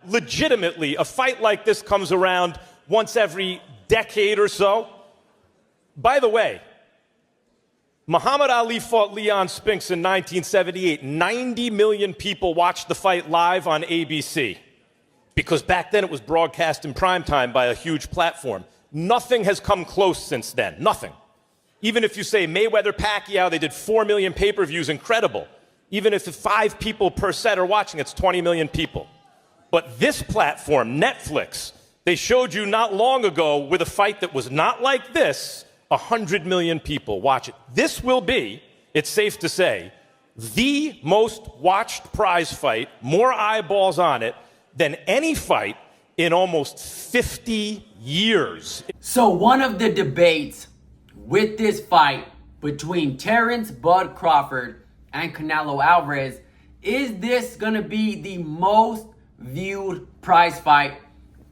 legitimately, a fight like this comes around once every decade or so. By the way, Muhammad Ali fought Leon Spinks in 1978. 90 million people watched the fight live on ABC because back then it was broadcast in primetime by a huge platform. Nothing has come close since then. Nothing. Even if you say Mayweather-Pacquiao, they did 4 million pay-per-views, incredible. Even if 5 people per set are watching, it's 20 million people. But this platform, Netflix, they showed you not long ago with a fight that was not like this, 100 million people watch it. This will be, it's safe to say, the most watched prize fight, more eyeballs on it than any fight in almost 50 years. So one of the debates with this fight between Terrence Bud Crawford and Canelo Alvarez, is this gonna be the most viewed prize fight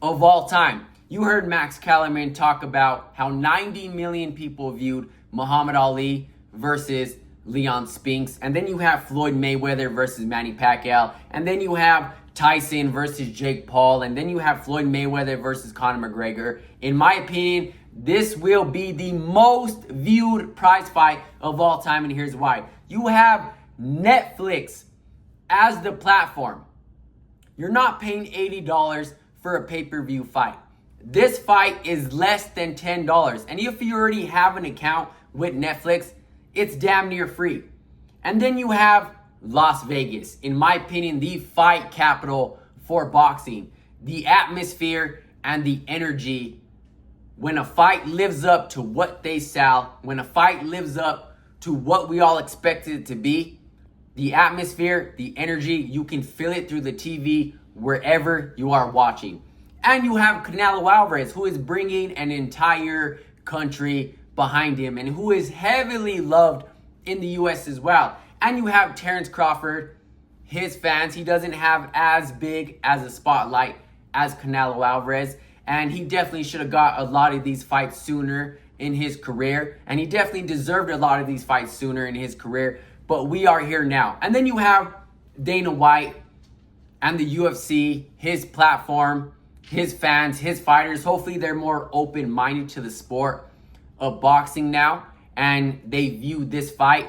of all time? You heard Max Kellerman talk about how 90 million people viewed Muhammad Ali versus Leon Spinks. And then you have Floyd Mayweather versus Manny Pacquiao. And then you have Tyson versus Jake Paul. And then you have Floyd Mayweather versus Conor McGregor. In my opinion, this will be the most viewed prize fight of all time. And here's why. You have Netflix as the platform. You're not paying $80 for a pay-per-view fight. This fight is less than $10. And if you already have an account with Netflix, it's damn near free. And then you have Las Vegas. In my opinion, the fight capital for boxing. The atmosphere and the energy. When a fight lives up to what they sell, when a fight lives up to what we all expected it to be, the atmosphere, the energy, you can feel it through the TV wherever you are watching. And you have Canelo Alvarez, who is bringing an entire country behind him and who is heavily loved in the US as well. And you have Terrence Crawford, his fans. He doesn't have as big as a spotlight as Canelo Alvarez. And he definitely should have got a lot of these fights sooner in his career. And he definitely deserved a lot of these fights sooner in his career. But we are here now. And then you have Dana White and the UFC, his platform, his fans, his fighters. Hopefully they're more open-minded to the sport of boxing now. And they view this fight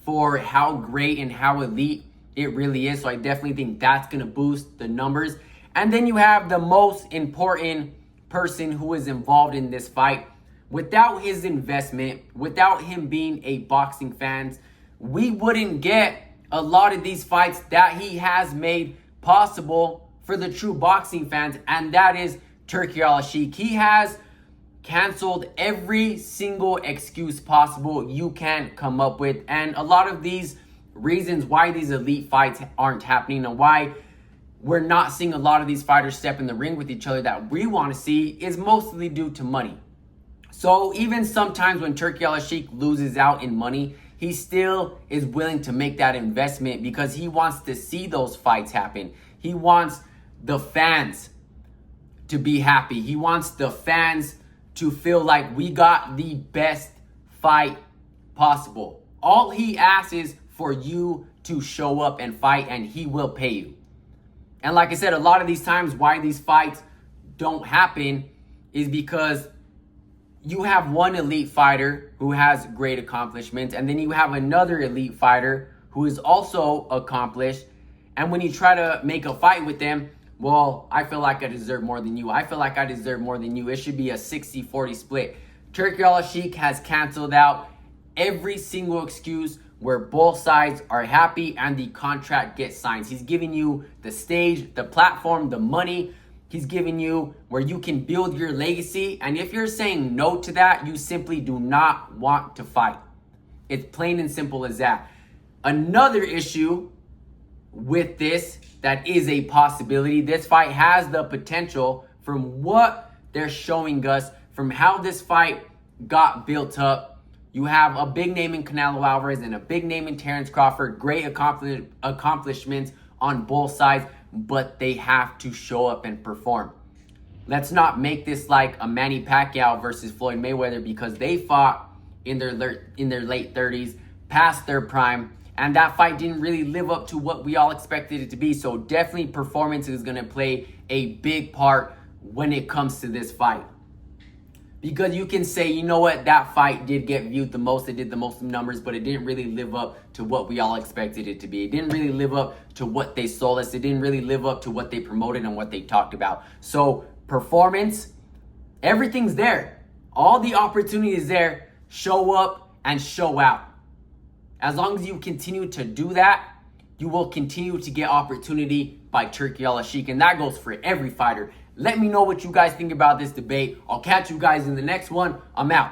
for how great and how elite it really is. So I definitely think that's going to boost the numbers. And then you have the most important person who is involved in this fight. Without his investment, without him being a boxing fan, we wouldn't get a lot of these fights that he has made possible for the true boxing fans, and that is Turki Al-Sheikh. He has canceled every single excuse possible you can come up with, and a lot of these reasons why these elite fights aren't happening and why we're not seeing a lot of these fighters step in the ring with each other that we want to see is mostly due to money. So even sometimes when Turki Al-Sheikh loses out in money, he still is willing to make that investment because he wants to see those fights happen. He wants the fans to be happy. He wants the fans to feel like we got the best fight possible. All he asks is for you to show up and fight, and he will pay you. And like I said, a lot of these times why these fights don't happen is because you have one elite fighter who has great accomplishments, and then you have another elite fighter who is also accomplished. And when you try to make a fight with them, well, I feel like I deserve more than you. I feel like I deserve more than you. It should be a 60-40 split. Turki Al-Sheikh has canceled out every single excuse where both sides are happy and the contract gets signed. He's giving you the stage, the platform, the money. He's giving you where you can build your legacy. And if you're saying no to that, you simply do not want to fight. It's plain and simple as that. Another issue with this that is a possibility. This fight has the potential, from what they're showing us, from how this fight got built up. You have a big name in Canelo Alvarez and a big name in Terrence Crawford. Great accomplishments on both sides, but they have to show up and perform. Let's not make this like a Manny Pacquiao versus Floyd Mayweather, because they fought in their late 30s, past their prime, And that fight didn't really live up to what we all expected it to be. So definitely performance is going to play a big part when it comes to this fight. Because you can say, you know what, that fight did get viewed the most, it did the most numbers, but it didn't really live up to what we all expected it to be. It didn't really live up to what they sold us. It didn't really live up to what they promoted and what they talked about. So performance, everything's there. All the opportunity is there. Show up and show out. As long as you continue to do that, you will continue to get opportunity by Turki Al-Sheikh, and that goes for every fighter. Let me know what you guys think about this debate. I'll catch you guys in the next one. I'm out.